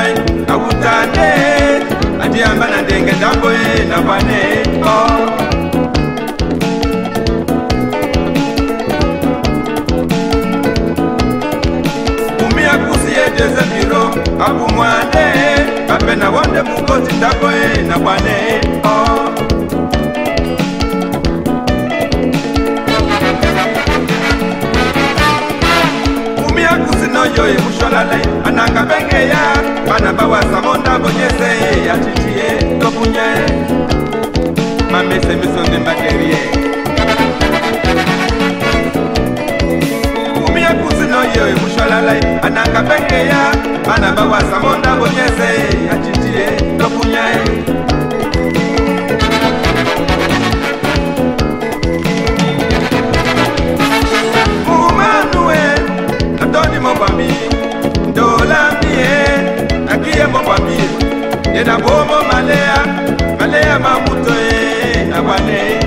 mai awutane adiamba na ndenge ndambo na bane umia kusiye jeze biro abu mwane ape na wonde mukoti ndambo na bane Yoye musholale ananga bengeya bana bawa samonda bonyese ya chichie topunye mamese misonde materie umia kusino yoye musholale ananga bengeya bana bawa samonda bonyese ya chichie topunye Ndola mie, akie mopami Yena bomo malea mamuto na wane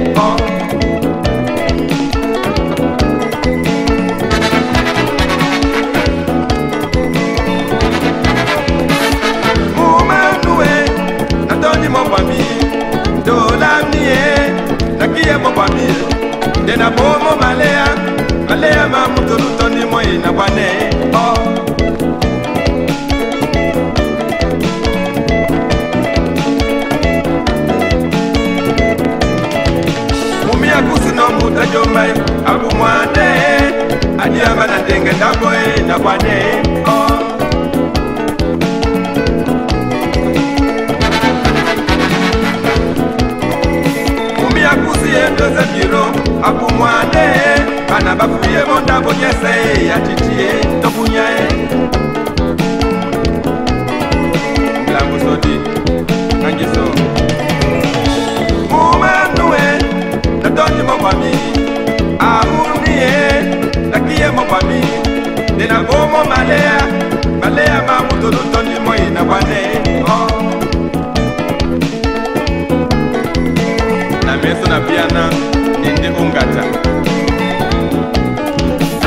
Mumanue, natoni mopami Ndola mie, akie mopami Yena bomo malea mamuto lutoni moi na wane Kusino muta jomai abu mwane adiamba na ndenge ndambo na bwane umia kusiye ndoze biro abu mwane bana bafuye monda bonyese ya chichie topunyae Mlambo sodi nangiso Natoni mopami Amunie Nakie mopami Nena gomo malea mamuto lutoni moi na wane Na meso na piana Nende ungata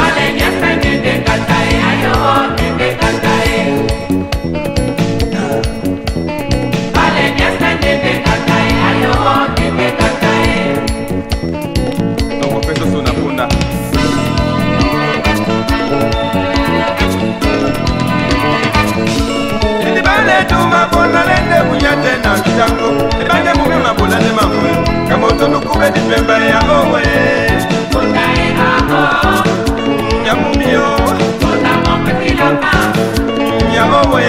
Ale nyasa nende katae Ayo nende katae Ale nyasa nende katae Ayo nende katae Tuma bona lende munyate na chango ebande mume mabola ne mamwe kamoto nukube dipemba ya owe Konae aho ya mumio Kona mokatila pa ya owe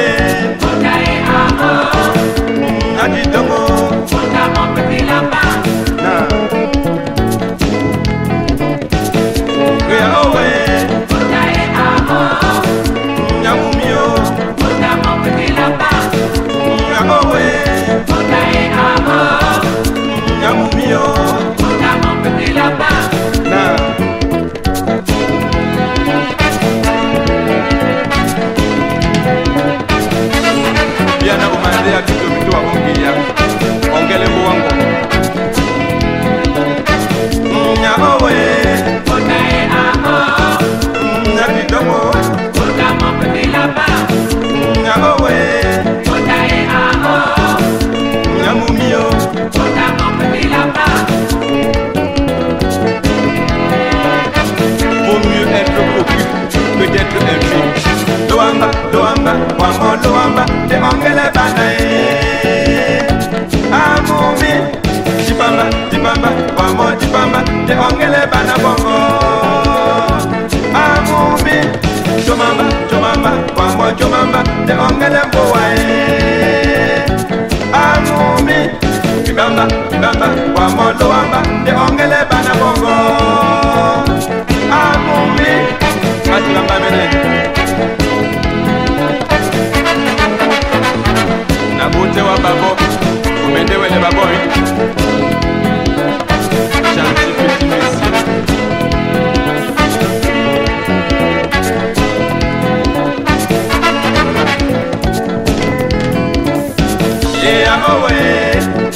Konae aho Adi domo Kona mokatila pa Na Ya owe Konae aho ya mumio Kona mokatila pa Owe, Konae aho ya mumio Kona mokatila pa Na Biana umandea kitu mitu wa mungia Ongele mbuwango Ya owe Konae aho Ya kidomo Kona mokatila pa Ya owe Konae aho Ya mumio Kona mokatila pa Vaut mieux être cocu que d'être un film Loamba, wamo loamba De ongele banae Amumi Jipamba, wamo jipamba De ongele bana bongo Amumi Chomamba, wamo chomamba De ongele mboae Amumi Bibamba, wamo loamba De ongele bana bongo Amumi Matulamba mene Nabute wa babo Kumende wele baboi Chanti petit monsieur Yeah, oh,